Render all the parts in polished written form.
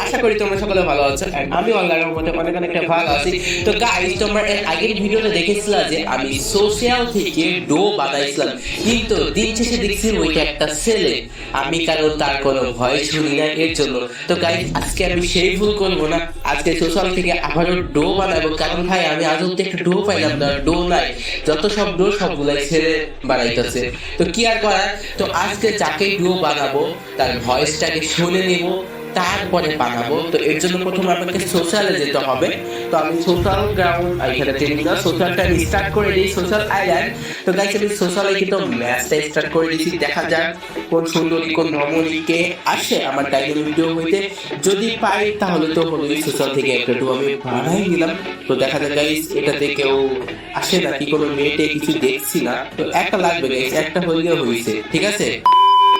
আশা করি তোমরা সকলে ভালো আছো and আমি অনলাইনের মধ্যে অনেক অনেকটা ভালো আছি। তো গাইস, তোমরা এর আগের ভিডিওতে দেখেছিলা যে আমি সোশ্যাল থেকে ডো বানাইছিলাম, কিন্তু দিন শেষে দেখছি ওইটা একটা ছেলে। আমি কারণ তার কোনো ভয় শুনি না এর জন্য। তো গাইস, আজকে আমি সেই ভুল করবো না, আজকে সোশ্যাল থেকে আবারও ডো বানাবো। কারণ ভাই, আমি আজ অব্দি একটা ডো পাইলাম না, ডো নাই, যত সব ডো সবগুলাই ছেলে বানাইতেছে। তো কি আর করার, তো আজকে যাকে ডো বানাবো তার ভয়েসটাকে শুনে নিব, তারপরে বানাবো। তো এর জন্য প্রথমে আমাকে সোশ্যালে যেতে হবে। তো আমি সোশ্যাল গ্রাউন্ড এখানে টেলিগ্রাম সোশ্যালটা আমি স্টার্ট করে দিই, সোশ্যাল আইল্যান্ড। তো গাইস, আমি সোশ্যালে কিন্তু ম্যাচটা স্টার্ট করে দিয়েছি। দেখা যাক কোন সুন্দরী কোন রমণীকে আসে আমার টাইটেল ভিডিও হইতে। যদি পাই তাহলে তো হলোই, সোশ্যাল থেকে একটা ডো আমি বানাই নিলাম। তো দেখা যাক গাইস, এটাতে কেউ আসে নাকি, কোনো মেয়েটে কিছু দেখছি না। তো একটা লাগবে গাইস, একটা হইলেও হয়েছে, ঠিক আছে।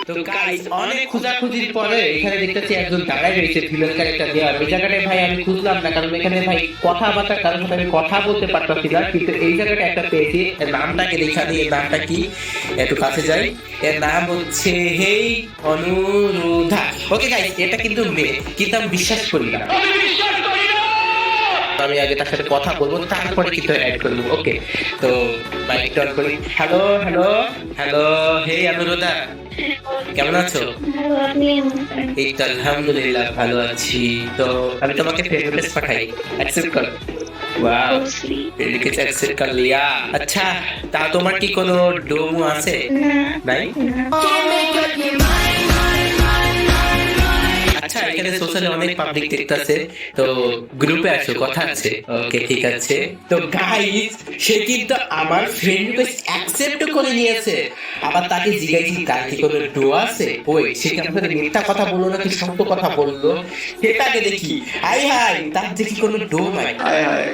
তো গাইস, অনেক খোঁজাখুঁজির পরে এখানে দেখতেছি একজন দাঁড়ায় রয়েছে ফিমেল ক্যারেক্টার দেওয়ার। এই জায়গাটায় ভাই আমি খুঁজলাম না, কারণ এখানে ভাই কথাবার্তা কারোর সাথে আমি কথা বলতে পারতাছি না, কিন্তু এই জায়গাটা একটা পেয়েছি। এর নামটাকে দেখা দিই, এর নামটা কি, একটু কাছে যাই। এর নাম হচ্ছে হেই অনুরোধা। ওকে গাইস, এটা কিন্তু মেয়ে, কিন্তু আমি বিশ্বাস করি না। আমি আগে তার সাথে কথা বলবো, তারপরে কিন্তু অ্যাড করবো। ওকে, তো মাইক অন করি। হ্যালো হ্যালো হ্যালো, হেই অনুরোধা, কেমন আছো? এই তো আলহামদুলিল্লাহ ভালো আছি। তো আমি তোমাকে ফ্রেন্ড রিকোয়েস্ট পাঠাই, অ্যাকসেপ্ট করো। ওয়াও, ফ্রেন্ড রিকোয়েস্ট অ্যাকসেপ্ট कर लिया। আচ্ছা, তা তোমার কি কোনো ডোমো আছে? নাই। আচ্ছা, এখানে সোশ্যালে অনেক পাবলিক দেখতেছে, তো গ্রুপে আসো, কথা আছে। ওকে, ঠিক আছে। তো গাইস, সে কিন্তু আমার ফ্রেন্ড রিকোয়েস্ট অ্যাকসেপ্ট করে নিয়েছে। আবার তাকে জিজ্ঞাসি তার কি কোনো ডো আছে। ওই, সে কি আমাদের মিথ্যা কথা বললো নাকি সত্য কথা বললো, সেটাকে দেখি। হাই হাই, তার দেখি কোনো ডো নাই। हाय हाय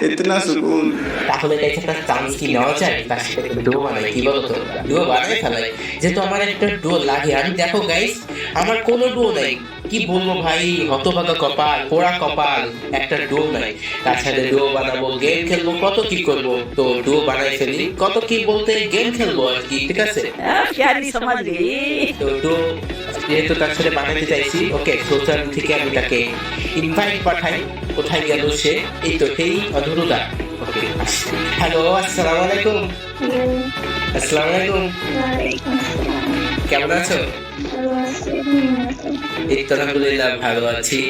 इतना सुकून। তাহলে গাইস, একটা চান্স কি নেওয়া যায়, তার সাথে একটা ডো বানাই, কি বলো তো? ডো বানাই ফেলাই, যেহেতু আমার একটা ডো লাগে। আমি দেখো গাইস, আমার কোনো ডো নাই। কি বলবো ভাই, হতভাগা কপাল, পোড়া কপাল, একটা ডো নাই। তার সাথে ডো বানাবো, গেম খেলবো, কত কি করবো। তো ডো বানাই ফেলি, কত কি বলতে গেম খেলবো আর কি, ঠিক আছে। प्यारी समझ गई। তো ডো যেহেতু তার সাথে বানাতে চাইছি, ওকে, সোশ্যাল থেকে আমি তাকে ইনভাইট পাঠাই। কোথায় গেল সে? এই তো, সেই অনুরোধা। ওকে, হ্যালো, আসসালামু আলাইকুম। আসসালামু আলাইকুম, কেমন আছো? এই তো আলহামদুলিল্লাহ ভালো আছি।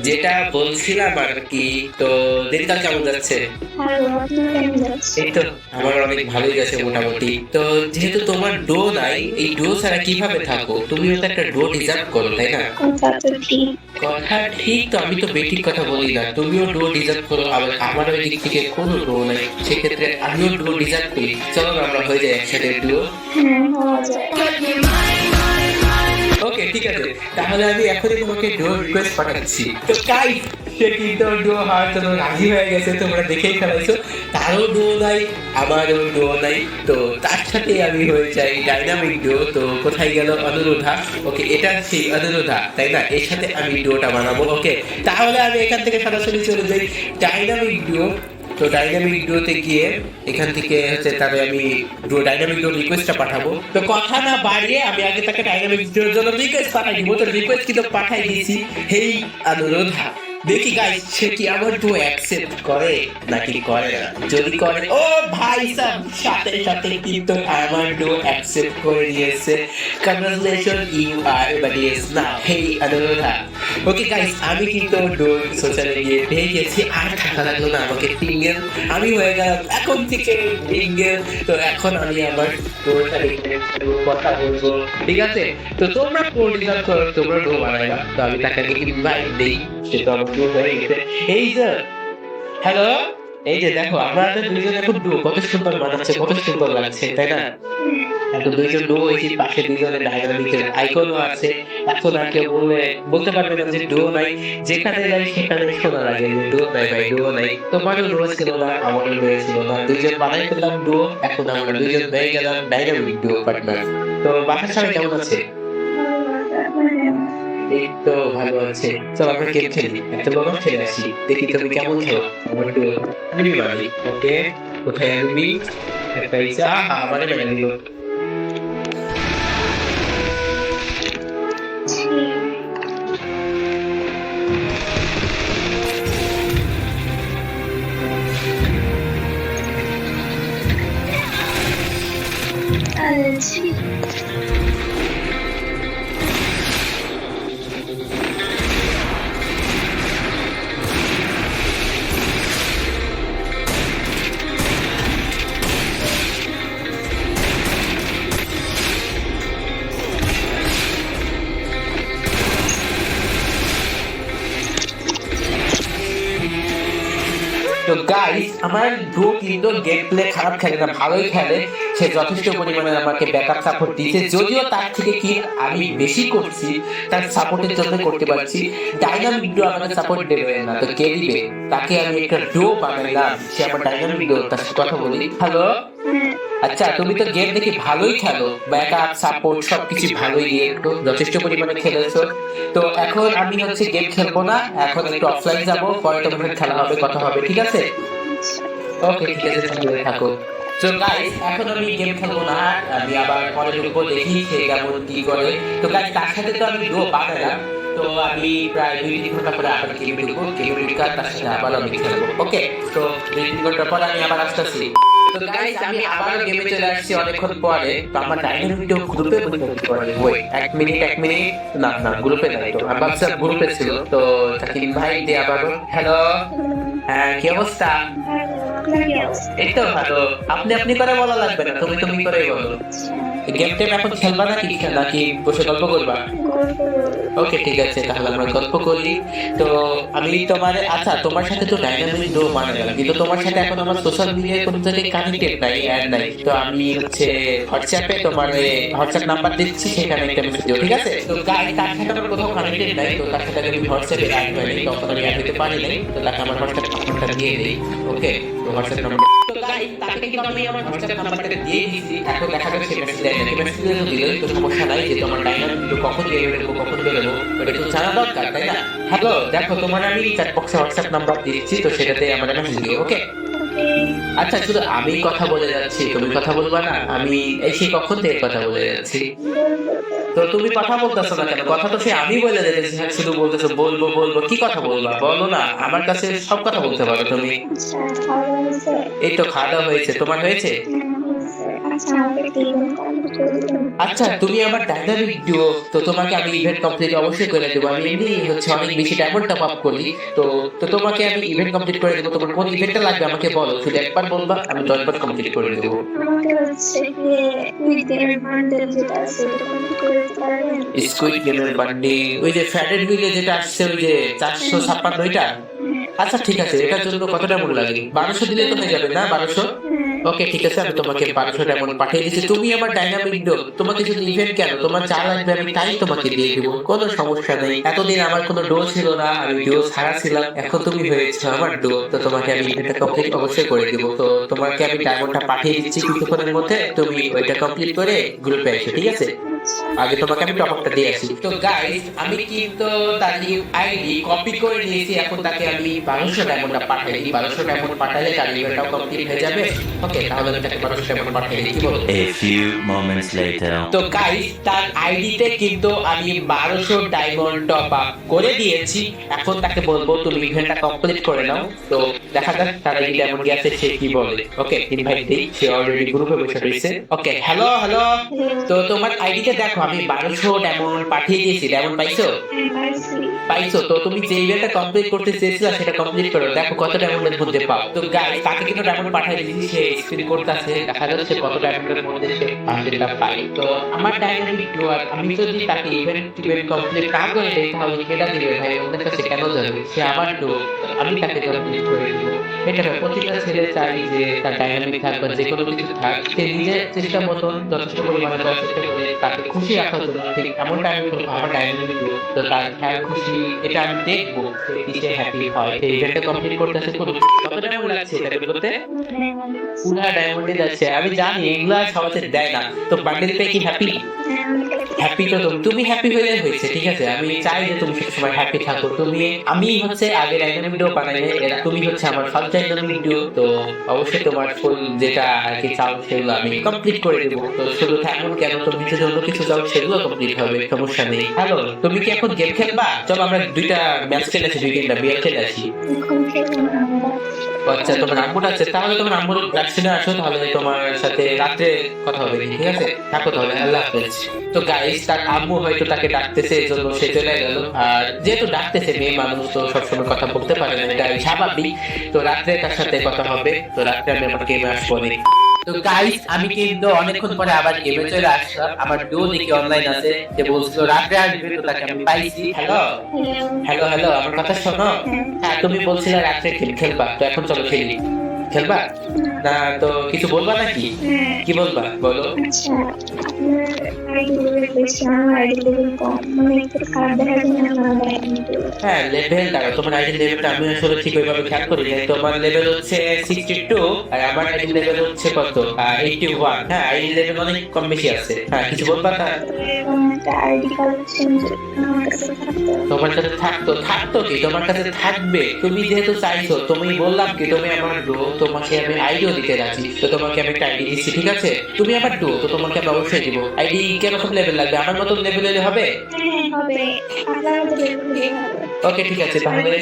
যেটা বলছিলাম আর কি, তো দিনকাল কেমন যাচ্ছে? এই তো আমার অনেক ভালোই যাচ্ছে মোটামুটি। তো যেহেতু তোমার ডো নাই, এই ডো ছাড়া কিভাবে থাকো? তুমিও তো একটা ডো ডিজার্ভ করো, তাই না? কথা ঠিক, তো আমি তো বেঠিক কথা বলি না। তুমিও ডো ডিজার্ভ করো, আবার আমার ওই দিক থেকে কোনো ডো নাই, সেক্ষেত্রে আমিও ডো ডিজার্ভ করি। চলো না, আমরা হয়ে যাই একসাথে ডো। ওকে, ঠিক আছে, তাহলে আমি এখনই তোমাকে ডো রিকোয়েস্ট পাঠাচ্ছি। তো গাইস, সে কিন্তু ডো হওয়ার জন্য রাজি হয়ে গেছে, তোমরা দেখেই ফেলাইছো। তারও ডো নাই, আমারও ডো নাই। তো তার সাথে আমি হয়ে যাই ডাইনামিক ডো। তো কোথায় গেল অনুরোধা? ওকে, এটা সেই অনুরোধা, তাই না? এর সাথে আমি ডোটা বানাবো। ওকে, তাহলে আমি এখান থেকে সরাসরি চলে যাই ডাইনামিক ডো। তো ডাইনামিক ডোতে গিয়ে এখান থেকে হচ্ছে তবে আমি ডাইনামিক ডো রিকোয়েস্টটা পাঠাবো। তো কথা না বাড়িয়ে আমি আগে তাকে ডাইনামিক ডোর জন্য রিকোয়েস্ট পাঠাই দিব। তো রিকোয়েস্ট কিন্তু পাঠাই দিয়েছি, হেই অনুরোধা। দেখি গাইস, সে কি আমার ডো অ্যাকসেপ্ট করে নাকি করে না। যদি করে, ও ভাই সাব, সাথে সাথে কিন্তু আমার ডো অ্যাকসেপ্ট করে নিয়েছে। কংগ্রাচুলেশন, ইউ আর এবারে ইয়েস না, হেই অনুরোধা। ওকে গাইস, আমি কিন্তু ডো সোশ্যালে গিয়ে পেয়ে গেছি। আর থাকা লাগলো না আমাকে সিঙ্গেল, আমি হয়ে গেলাম এখন থেকে সিঙ্গেল। তো এখন আমি আমার ডোটা দেখে কথা বলবো, ঠিক আছে। তো তোমরা কোড ডিজাইন করো, তোমরা ডো বানাইবা। তো আমি তাকে ইনভাইট দেই, সে তো আমার ডো হয়ে গেছে। এই যে হ্যালো, এই যে দেখো, আমাদের দুইজন এখন ডো কত সুন্দর বানাচ্ছে, কত সুন্দর লাগছে, তাই না? এখন দুইজন ডো হয়েছে, পাশে দুইজনের ডাইনামিকের আইকনও আছে। এখন আর কেউ বলতে পারবে না যে ডো নাই। যেখানে যাই সেখানে শোনা লাগে যে ডো নাই ভাই, ডো নাই। তোমারও ডো ছিল না, আমারও ডো ছিল না, দুইজন বানাই ফেললাম ডো। এখন আমরা দুইজন হয়ে গেলাম ডাইনামিক ডো পার্টনার। তো বাসার সবাই কেমন আছে? এই তো ভালো আছে। চলো আমরা গেম খেলি, একটা বড় খেলে আসি, দেখি তুমি কেমন খেলো। আমার ডো আমি বানাই। ওকে, কোথায় আমি একটা ইচ্ছা আমারে বানাই দিল। আচ্ছা তো গাইস আমার ব্রো কিন্তু গেম প্লে খারাপ খেলে না, ভালোই খেলে। সে যথেষ্ট পরিমাণে আমাকে ব্যাকআপ সাপোর্ট দিয়েছে, যদিও তার থেকে কি আমি বেশি করছি, তার সাপোর্টের জন্য করতে পারছি। ডাইনামিক ডো আমাকে সাপোর্ট দেবে না, তো কে দিবে? তাকে আমি একটা ডো বানাইলাম, সে আমার ডাইনামিক ডো। তার সাথে কথা বলি। হ্যালো, আচ্ছা তুমি তো গেম দেখি ভালোই খেলো, ব্যাকআপ সাপোর্ট সবকিছু ভালোই দিয়ে তো যথেষ্ট পরিমাণে খেলেছো। তো এখন আমি হচ্ছে গেম খেলবো না, এখন একটু অফলাইন যাবো, পরে তোমার খেলা হবে, কথা হবে, ঠিক আছে? ওকে ঠিক আছে, তাহলে থাকো। তো গাইস এখন আমি গেম খেলবো না, আমি আবার পরে ঢুকবো, দেখি সে কেমন কি করে। তো গাইস তার সাথে তো আমি ডো বানালাম, তো আমি প্রায় 2-3 ঘন্টা পরে আবার গেমে ঢুকবো, গেমে ঢুকার তার সাথে আবার আমি খেলবো। ওকে, তো 2-3 ঘন্টা পরে আমি আবার আসতেছি। তো গাইস আমি আবার গেমে চলে আসছি অনেকক্ষণ পরে। তো আমার ডাইনামিক ডো গ্রুপে বলতে পারি, ওই 1 মিনিট না না, গ্রুপে নাই, তো আমার সব গ্রুপে ছিল। তো তাকে ইনভাইট দিয়ে আবার। হ্যালো, হ্যাঁ কি অবস্থা? আপনার কি অবস্থা? এই তো ভালো। আপনি আপনি করে বলা লাগবে না, তুমি তুমি করে বলো। গেম টেম এখন খেলবা নাকি বসে গল্প করবা? ওকে ঠিক আছে, তাহলে আমরা গল্প করি। তো আমি তোমার, আচ্ছা তোমার সাথে তো ডাইনামিক ডো বানালাম, কিন্তু তোমার সাথে এখন আমার সোশ্যাল মিডিয়ায় কোনো জায়গায় কানেক্টেড নাই, অ্যাড নাই। তো আমি হচ্ছে হোয়াটসঅ্যাপে তোমার হোয়াটসঅ্যাপ নাম্বার দিচ্ছি, সেখানে একটা মেসেজ দিও, ঠিক আছে? তো গাইস তার সাথে আমার কোথাও কানেক্টেড নাই, তো তার সাথে আমি হোয়াটসঅ্যাপে অ্যাড হয়নি, তখন আমি অ্যাড হতে পারি নাই। তো তাকে আমার হোয়াটসঅ্যাপ নাম্বারটা দিয়ে দিই। ওকে, তো হোয়াটসঅ্যাপ নাম্বার। তো গাইস তাকে কিন্তু আমি আমার হোয়াটসঅ্যাপ নাম্বারটা দিয়ে দিয়েছি। এখন দেখা যাচ্ছে মেসেজ দেয় না, মেসেজ দিলে তো সমস্যা নাই, যেহেতু আমার ডাইনামিক ডো কখন গেমে ঢুকবো কখন বেরোবো এটা তো জানা দরকার, তাই না? হ্যালো, দেখো তোমার আমি চ্যাট বক্সে হোয়াটসঅ্যাপ নাম্বার দিচ্ছি, তো সেটাতে আমার মেসেজ দিও। ওকে আচ্ছা, শুধু আমি কথা বলে যাচ্ছি, তুমি কথা বলবা না? আমি এই সেই কখন থেকে কথা বলে যাচ্ছি, তো তুমি কথা বলতেছো না কেন? কথা তো সে আমি বলে দিতেছি, শুধু বলতেছো বলবো বলবো। কি কথা বলবা বলো না, আমার কাছে সব কথা বলতে পারো তুমি। এই তো খাওয়া দাওয়া হয়েছে, তোমার হয়েছে? আচ্ছা তুমি আমার ডাইনামিক ডিও, তো তোমাকে আমি ইভেন্ট কমপ্লিট অবশ্যই করে দেবো। আমি এমনি হচ্ছে অনেক বেশি ডায়মন্ড টপ আপ করি, তো তো তোমাকে আমি ইভেন্ট কমপ্লিট করে দেবো। তোমার কোন ইভেন্টটা লাগবে আমাকে বলো, শুধু একবার বলবা, আমি 10 বার কমপ্লিট করে দেবো। স্কুইড গেমের বান্ডি, ওই যে ফ্যাটেড হুইলে যেটা আসছে, ওই যে 456 ওইটা? আচ্ছা ঠিক আছে, এটার জন্য কত ডায়মন্ড লাগে? 1200 দিলে তো হয়ে যাবে না? 1200? ওকে ঠিক আছে, আমি তোমাকে 1200 ডায়মন্ড পাঠিয়ে দিচ্ছি। তুমি আমার ডাইনামিক ডো, তোমাকে শুধু ইভেন্ট কেন, তোমার যা লাগবে আমি তাই তোমাকে দিয়ে দেবো, কোনো সমস্যা নেই। এতদিন আমার কোনো ডো ছিল না, আমি ডো ছাড়া ছিলাম, এখন তুমি হয়েছে আমার ডো, তো তোমাকে আমি ইভেন্টটা কমপ্লিট অবশ্যই করে দেবো। তো তোমাকে আমি ডায়মন্ডটা পাঠিয়ে দিচ্ছি কিছুক্ষণের মধ্যে, তুমি ওইটা কমপ্লিট করে গ্রুপে এসো, ঠিক আছে? আগে তোমাকে আমি টপ আপটা দিয়ে আসি। তো গাইস আমি কিন্তু তার আইডি কপি করে নিয়েছি, এখন তাকে আমি 1200 ডায়মন্ডটা পাঠিয়ে দিই। 1200 ডায়মন্ড পাঠালে তার ইভেন্টটাও কমপ্লিট হয়ে যাবে। ওকে, তাহলে আমি তাকে 1200 ডায়মন্ড পাঠিয়ে দিই, কি বলো? A few moments later. তো গাইস তার আইডিতে কিন্তু আমি 1200 ডায়মন্ড টপ আপ করে দিয়েছি। এখন তাকে বলবো তুমি ইভেন্টটা কমপ্লিট করে নাও। তো দেখা যাক তার আইডি ডায়মন্ড গেছে, সে কি বলে। ওকে ইনভাইট দিই, সে অলরেডি গ্রুপে বসে রয়েছে। ওকে হ্যালো হ্যালো, তো তোমার আইডিতে দেখো আমি 1200 ডায়মন্ড পাঠিয়ে দিয়েছি। ডায়মন্ড পাইছো? পাইছো? তো তুমি যে ইভেন্টটা কমপ্লিট করতে চেয়েছিলে সেটা কমপ্লিট করো, দেখো কত ডায়মন্ডের মধ্যে পাও। তো গাইস তাকে কিন্তু ডায়মন্ড পাঠিয়ে দিয়েছি, সে স্ক্রিন করতেছে, দেখা যাচ্ছে কত ডায়মন্ডের মধ্যে সে পার্সেন্টটা পাই। তো আমার ডায়নামিক ডুয়ার, আমি যদি তাকে ইভেন্ট কমপ্লিট না করে দেই তাহলে কেটা দিবে ভাই, ওদের কাছে কেন যাবে? সে আমার ডো, আমি তাকে কমপ্লিট করে দিব। এটা প্রতিটা ছেলে চাই যে তার ডায়নামিক থাক বা যে কোনো কিছু থাক, সে নিজের চেষ্টা মতন যথেষ্ট পরিমাণে চেষ্টা করে তাকে খুশি রাখার জন্য ঠিক এমনটা আমি করবো। আমার ডায়নামিক ডো তো তার হ্যাঁ খুশি, এটা আমি দেখবো সে হ্যাপি হয়। এই ইভেন্টটা কমপ্লিট করতেছে, কত ডায়মন্ড লাগছে এটা বলতে? পুরা ডায়মন্ডে যাচ্ছে, আমি জানি এগুলা সবাই দেয় না। তো বান্ডেল পেয়ে কি হ্যাপি? হ্যাপি তো তুমি হ্যাপি হলে হয়েছে, ঠিক আছে? আমি চাই যে তুমি সবসময় হ্যাপি থাকো। তুমি, আমি হচ্ছে আগে ডাইনামিক ভিডিও বানাই, তুমি হচ্ছে আমার ফার্স্ট ডাইনামিক ভিডিও, তো অবশ্যই তোমার ফুল যেটা আর কি চাও সেগুলো আমি কমপ্লিট করে দেবো। তো শুধু এমন কেন, তুমি যদি অন্য কিছু যাও সেগুলো কমপ্লিট হবে, সমস্যা নেই। হ্যালো, তুমি কি এখন গেম খেলবা? চলো আমরা দুইটা ম্যাচ খেলে আসি, দুই তিনটা বিয়ার খেলে আসি। এখন খেলবো না আমরা। আচ্ছা, তোমার আম্মুর আছে, তাহলে তোমার আম্মুর ভ্যাকসিনে আসো, তাহলে তোমার সাথে রাত্রে কথা হবে, ঠিক আছে? থাকো তাহলে, আল্লাহ হাফেজ। তো গাইস, তার আম্মু হয়তো তাকে ডাকতেছে, এই জন্য সে চলে গেল। আর যেহেতু ডাকতেছে, মেয়ে মানুষ তো সবসময় কথা বলতে পারে না, এটা স্বাভাবিক। তো রাত্রে তার সাথে কথা হবে, তো রাত্রে আমি আমার গেমে আসবো অনেক। তো গাইস, আমি কিন্তু অনেকক্ষণ পরে আবার গেমে চলে আসলাম। আমার ডো দেখি অনলাইন আছে, যে বলছিল রাত্রে আসবে, তো তাকে আমি পাইছি। হ্যালো হ্যালো হ্যালো, আমার কথা শোনো। হ্যাঁ, তুমি বলছিলে রাত্রে গেম খেলবা, তো এখন চলো খেলি। খেলবা না তো কিছু বলবা নাকি? কি বলবা বলো? আচ্ছা, আপনার আইডি লেভেল বেশি, আমার আইডি লেভেল কম, মানে একটু খারাপ দেখা যায় না আমার আইডি। হ্যাঁ, লেভেল দেখো, তোমার আইডি লেভেলটা আমি আসলে ঠিক ওইভাবে খেয়াল করি নাই। তোমার লেভেল হচ্ছে 62 আর আমার আইডি লেভেল হচ্ছে কত 81। হ্যাঁ, আইডি লেভেল অনেক কম বেশি আছে। হ্যাঁ, কিছু বলবা না? এরকম একটা আইডি কালেকশন আমার কাছে থাকতো। তোমার কাছে থাকতো কি? তোমার কাছে থাকবে, তুমি যেহেতু চাইছো, তুমি বললাম কি তুমি আমার ডো, তোমাকে আমি আইডিও দিতে রাজি। তো তোমাকে আমি একটা আইডি দিচ্ছি, ঠিক আছে? তুমি আমার ডো, তো তোমাকে আমি অবশ্যই দিব। আইডি কিরকম লেভেল লাগবে? আমার মতো লেভেল হলে হবে? হ্যাঁ হবে, আপনার মতো লেভেল হবে। ওকে, ঠিক আছে তাহলে।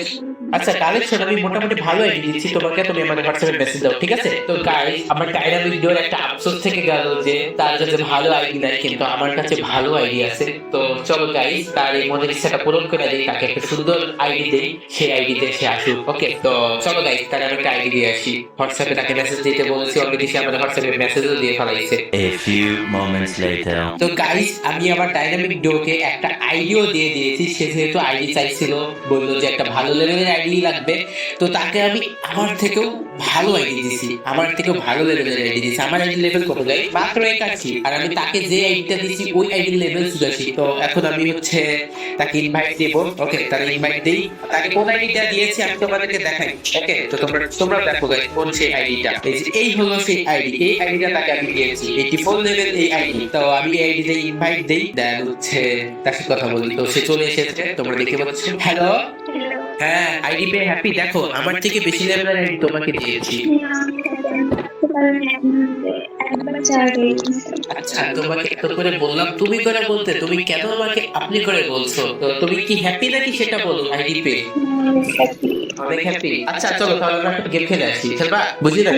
আচ্ছা, কালেকশন আমি মোটামুটি ভালো আইডি দিচ্ছি তোমাকে, তুমি আমার হোয়াটসঅ্যাপে মেসেজ দাও, ঠিক আছে? তো গাইস, আমার ডাইনামিক ডোর একটা আফসোস থেকে গেল যে তার কাছে ভালো আইডি নাই, কিন্তু আমার কাছে ভালো আইডি আছে। তো চলো গাইস, তার এই মনের ইচ্ছাটা পূরণ করে দিই, তাকে একটা সুন্দর আইডি দেই, সেই আইডিতে সে আসুক। ওকে, তো চলো গাইস, তার আমি একটা আইডি দিয়ে আসি। হোয়াটসঅ্যাপে তাকে মেসেজ দিতে বলেছি অলরেডি, সে আমাদের হোয়াটসঅ্যাপে মেসেজও দিয়ে ফেলাইছে। A few moments later. তো গাইস, আমি আমার ডাইনামিক ডোকে একটা আইডিও দিয়ে দিয়েছি। সে যেহেতু আইডি চাইছিল, বললো যে একটা ভালো লেভেলের আইডি লাগবে, তো তাকে আমি আমার থেকেও ভালো আইডি দিয়েছি, আমার থেকেও ভালো লেভেলের আইডি দিয়েছি। আমার আইডি লেভেল কত গাই? মাত্র 81। আর আমি তাকে যে আইডিটা দিয়েছি ওই আইডি লেভেল 84। তো এখন আমি হচ্ছে তাকে ইনভাইট দেব। ওকে, তার ইনভাইট দেই। তাকে কোন আইডিটা দিয়েছি আমি তোমাদেরকে দেখাই। ওকে, তো তোমরা দেখো গাইস, কোন সেই আইডিটা। এই হলো সেই আইডি, এই আইডিটা তাকে আমি দিয়েছি, 84 লেভেল এই আইডি। তো আমি এই আইডিতে ইনভাইট দেই, দেন হচ্ছে তার সাথে কথা বলি। তো সে চলে এসেছে, তোমরা দেখতে পাচ্ছ। হ্যালো, হ্যাঁ, আইডি পেয়ে হ্যাপি? দেখো, আমার থেকে বেশি লেভেলের আইডি তোমাকে দিয়েছি। আচ্ছা, তোমাকে এত করে বললাম তুমি করে বলতে, তুমি কেন আমাকে আপনি করে বলছো? তো তুমি কি হ্যাপি নাকি সেটা বলো। আইডি পেয়ে অনেক হ্যাপি। আচ্ছা চলো, তাহলে আমরা একটা গেম খেলে আসি, খেলবা? বুঝলি না?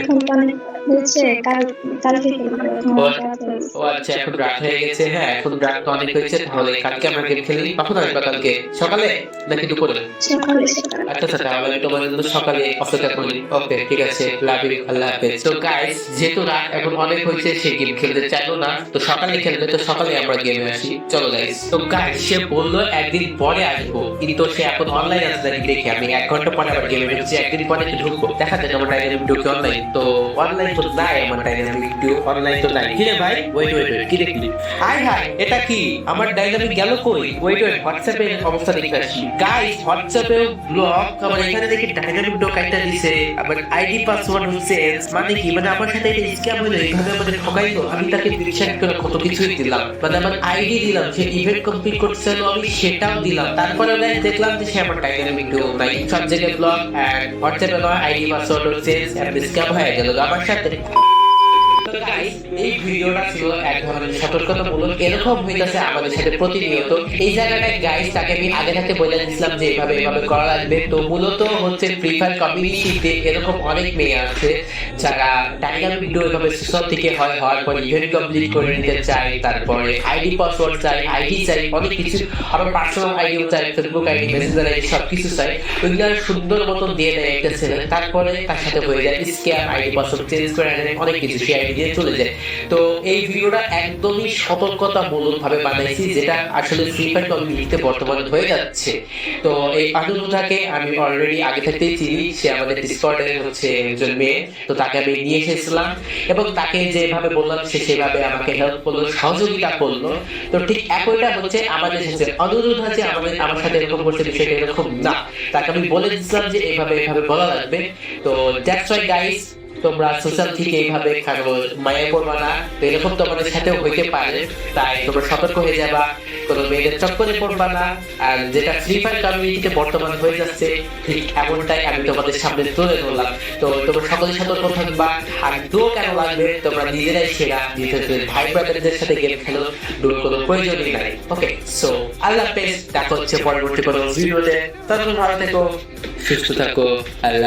ও আচ্ছা, এখন রাত হয়ে গেছে। হ্যাঁ, এখন রাত তো অনেক হয়েছে, তাহলে কালকে আমরা গেম খেলি। কখন আসবা কালকে? সকালে নাকি দুপুরে? আচ্ছা আচ্ছা, তাহলে আমি তোমার জন্য সকালে অপেক্ষা করি। ওকে, ঠিক আছে, লাভ ইউ, আল্লাহ হাফেজ। তো গাইস, যেহেতু রাত এখন অনেক হয়েছে, সে গেম খেলতে চাইলো না, তো সকালে খেলবে, তো সকালে আমরা গেমে আসি। চলো গাইস। তো গাইস, সে বললো একদিন পরে আসবো, কিন্তু সে এখন অনলাইন আছে নাকি দেখি। আমি 1 ঘন্টা পরে আবার গেমে ঢুকছি, একদিন পরে ঢুকবো। দেখা যাক আমার ডাইনামিক ঢুকে অনলাইন। তো অনলাইন তো নাই, আমার ডাইনামিক অনলাইন তো নাই। কি রে ভাই? ওয়েট ওয়েট ওয়েট, কি দেখলি? হাই হাই, এটা কি? আমার ডাইনামিক গেল কই? ওয়েট ওয়েট, হোয়াটসঅ্যাপে অবস্থা দেখে আসি। গাইস, হোয়াটসঅ্যাপে ব্লক, আমার এখানে দেখি ডাইনামিক ডো কাইটা দিছে, আবার আইডি পাসওয়ার্ড হচ্ছে। মানে কি, মানে আমার সাথে এটা স্ক্যাম হলো, এইভাবে আমাদের ঠকাইলো। আমি তাকে বিশ্বাস করে কত কিছুই দিলাম, মানে আমার আইডি দিলাম, সে ইভেন্ট কমপ্লিট করছিল, আমি সেটাও দিলাম। তারপরে দেখলাম যে সে আমার ডাইনামিক ডো নাই, সব জায়গায় ব্লক, আর হোয়াটসঅ্যাপে আমার আইডি পাসওয়ার্ড হচ্ছে, স্ক্যাম হয়ে গেল আমার সাথে। তো গাইস, এই ভিডিওটা ছিল এক ধরনের সতর্কতামূলক, এরকম হইতাছে আমাদের সাথে প্রতিনিয়ত। এই জায়গাটায় গাইস, তাকে আমি আগে থাকতে বলে দিয়েছিলাম যে এভাবে করা লাগবে। তো মূলত হচ্ছে ফ্রি ফায়ার কমিউনিটিতে এরকম অনেক মেয়ে আছে যারা ডাইনামিক ভিডিও এভাবে সোশ্যাল থেকে হওয়ার পর ইভেন্ট কমপ্লিট করে নিতে চায়, তারপরে আইডি পাসওয়ার্ড চাই, আইডি চাই, অনেক কিছু, আবার পার্সোনাল আইডিও চাই, ফেসবুক আইডি, মেসেঞ্জার আইডি, সবকিছু চাই। ওইগুলো সুন্দর মতন দিয়ে দেয় একটা ছেলে, তারপরে তার সাথে হয়ে যায় স্ক্যাম, আইডি পাসওয়ার্ড চেঞ্জ করে নেয়, অনেক কিছু সেই আইডি দিয়ে চলে যায়। তো এই ভিডিওটা একদমই সতর্কতামূলক ভাবে বানাইছি, যেটা আসলে ফ্রি ফায়ার কমিউনিটিতে বর্তমানে হয়ে যাচ্ছে। তো এই অনুরোধটাকে আমি অলরেডি আগে থেকেই চিনি, সে আমাদের ডিসকর্ডে হচ্ছে একজন মেয়ে। তো তাকে আমি নিয়ে এসেছিলাম এবং তাকে যেভাবে বললাম সে সেভাবে আমাকে হেল্প করলো, সহযোগিতা করলো। তো ঠিক একইটা হচ্ছে আমাদের সাথে অনুরোধ আছে, আমার সাথে এরকম করছে, বিষয়টা এরকম না। তাকে আমি বলে দিচ্ছিলাম যে এইভাবে বলা লাগবে। তো দ্যাটস ওয়াই গাইস, তোমরা সোশ্যাল থেকে এইভাবে মায়ে পড়বা না, তো এরকম তোমাদের সাথেও হইতে পারে, তাই তোমরা সতর্ক হয়ে যাবা, কোনো মেয়েদের চক্করে পড়বা না। আর যেটা ফ্রি ফায়ার কমিউনিটিতে বর্তমান হয়ে যাচ্ছে ঠিক এমনটাই আমি তোমাদের সামনে তুলে ধরলাম। তো তোমরা সকলে সতর্ক থাকবা, আর ডুও কেন লাগবে তোমরা নিজেরাই সেরা, নিজেদের ভাই ব্রাদারদের সাথে গেম খেলো, ডুর কোনো প্রয়োজনই নাই। ওকে, সো আল্লাহ হাফেজ, দেখা হচ্ছে পরবর্তী কোনো ভিডিওতে। ততক্ষণ ভালো থেকো, সুস্থ থাকো, আল্লাহ।